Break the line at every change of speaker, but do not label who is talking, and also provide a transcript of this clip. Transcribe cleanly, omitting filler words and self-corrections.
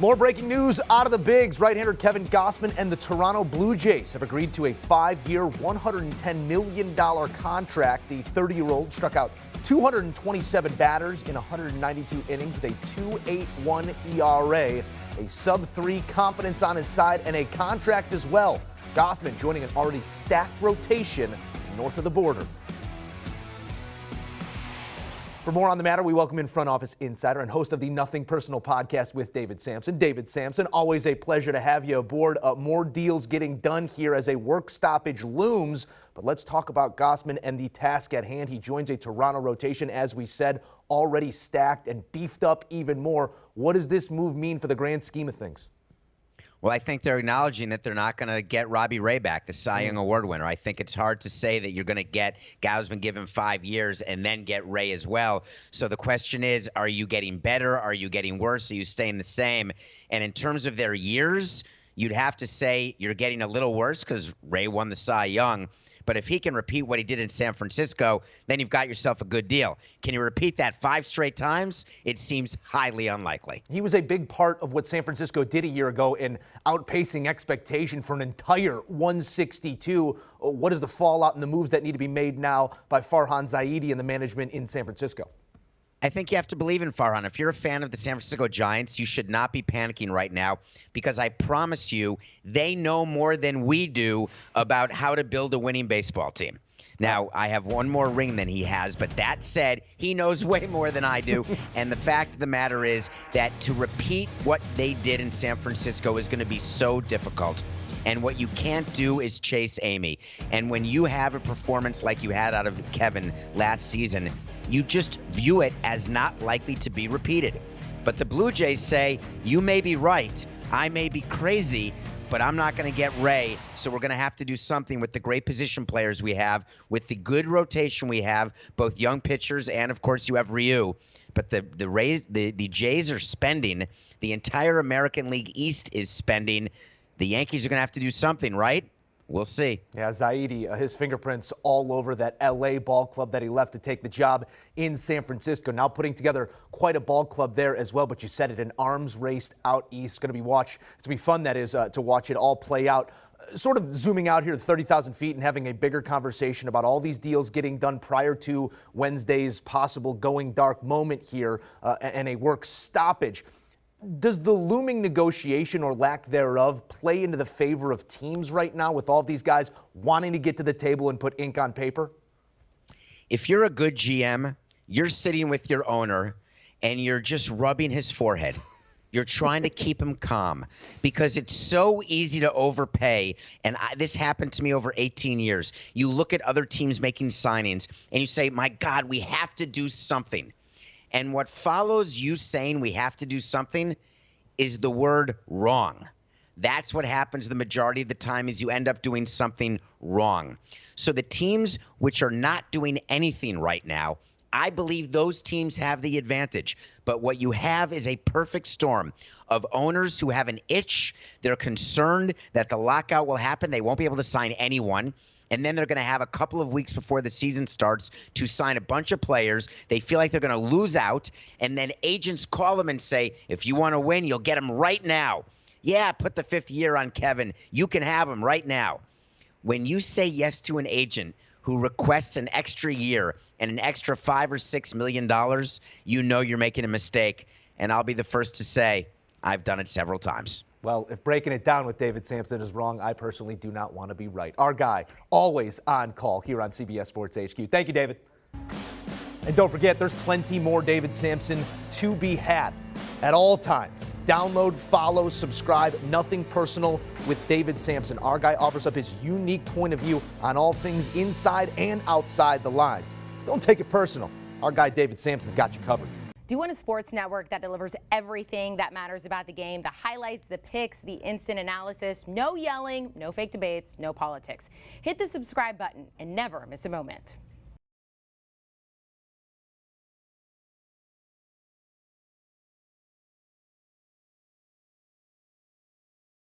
More breaking news out of the bigs. Right-hander Kevin Gausman and the Toronto Blue Jays have agreed to a 5-year, $110 million contract. The 30-year-old struck out 227 batters in 192 innings with a 2.81 ERA, a sub-3 confidence on his side, and a contract as well. Gausman joining an already stacked rotation north of the border. For more on the matter, we welcome in front office insider and host of the Nothing Personal podcast with David Samson. David Samson, always a pleasure to have you aboard. More deals getting done here as a work stoppage looms. But let's talk about Gausman and the task at hand. He joins a Toronto rotation, as we said, already stacked and beefed up even more. What does this move mean for the grand scheme of things?
Well, I think they're acknowledging that they're not going to get Robbie Ray back, the Cy Young Award winner. I think it's hard to say that you're going to get Gausman, give him 5 years, and then get Ray as well. So the question is, are you getting better? Are you getting worse? Are you staying the same? And in terms of their years, you'd have to say you're getting a little worse because Ray won the Cy Young. But if he can repeat what he did in San Francisco, then you've got yourself a good deal. Can you repeat that 5 straight times? It seems highly unlikely.
He was a big part of what San Francisco did a year ago in outpacing expectation for an entire 162. What is the fallout and the moves that need to be made now by Farhan Zaidi and the management in San Francisco?
I think you have to believe in Farhan. If you're a fan of the San Francisco Giants, you should not be panicking right now because I promise you they know more than we do about how to build a winning baseball team. Now, I have one more ring than he has, but that said, he knows way more than I do. And the fact of the matter is that to repeat what they did in San Francisco is going to be so difficult. And what you can't do is chase Amy. And when you have a performance like you had out of Kevin last season, you just view it as not likely to be repeated. But the Blue Jays say, you may be right, I may be crazy, but I'm not going to get Ray, so we're going to have to do something with the great position players we have, with the good rotation we have, both young pitchers and, of course, you have Ryu. But the Jays are spending. The entire American League East is spending. The Yankees are going to have to do something, right? We'll see.
Yeah, Zaidi, his fingerprints all over that L.A. ball club that he left to take the job in San Francisco. Now putting together quite a ball club there as well. But you said it, an arms race out east. It's going to be fun, that is, to watch it all play out. Sort of zooming out here to 30,000 feet and having a bigger conversation about all these deals getting done prior to Wednesday's possible going dark moment here and a work stoppage. Does the looming negotiation or lack thereof play into the favor of teams right now with all of these guys wanting to get to the table and put ink on paper?
If you're a good GM, you're sitting with your owner and you're just rubbing his forehead. You're trying to keep him calm because it's so easy to overpay. And this happened to me over 18 years. You look at other teams making signings and you say, my God, we have to do something. And what follows you saying we have to do something is the word wrong. That's what happens the majority of the time, is you end up doing something wrong. So the teams which are not doing anything right now, I believe those teams have the advantage. But what you have is a perfect storm of owners who have an itch. They're concerned that the lockout will happen. They won't be able to sign anyone. And then they're going to have a couple of weeks before the season starts to sign a bunch of players. They feel like they're going to lose out. And then agents call them and say, if you want to win, you'll get him right now. Yeah, put the 5th year on Kevin. You can have him right now. When you say yes to an agent who requests an extra year and an extra $5 or $6 million, you know you're making a mistake. And I'll be the first to say I've done it several times.
Well, if breaking it down with David Samson is wrong, I personally do not want to be right. Our guy, always on call here on CBS Sports HQ. Thank you, David. And don't forget, there's plenty more David Samson to be had at all times. Download, follow, subscribe. Nothing Personal with David Samson. Our guy offers up his unique point of view on all things inside and outside the lines. Don't take it personal. Our guy, David Samson's got you covered.
Do you want a sports network that delivers everything that matters about the game? The highlights, the picks, the instant analysis, no yelling, no fake debates, no politics. Hit the subscribe button and never miss a moment.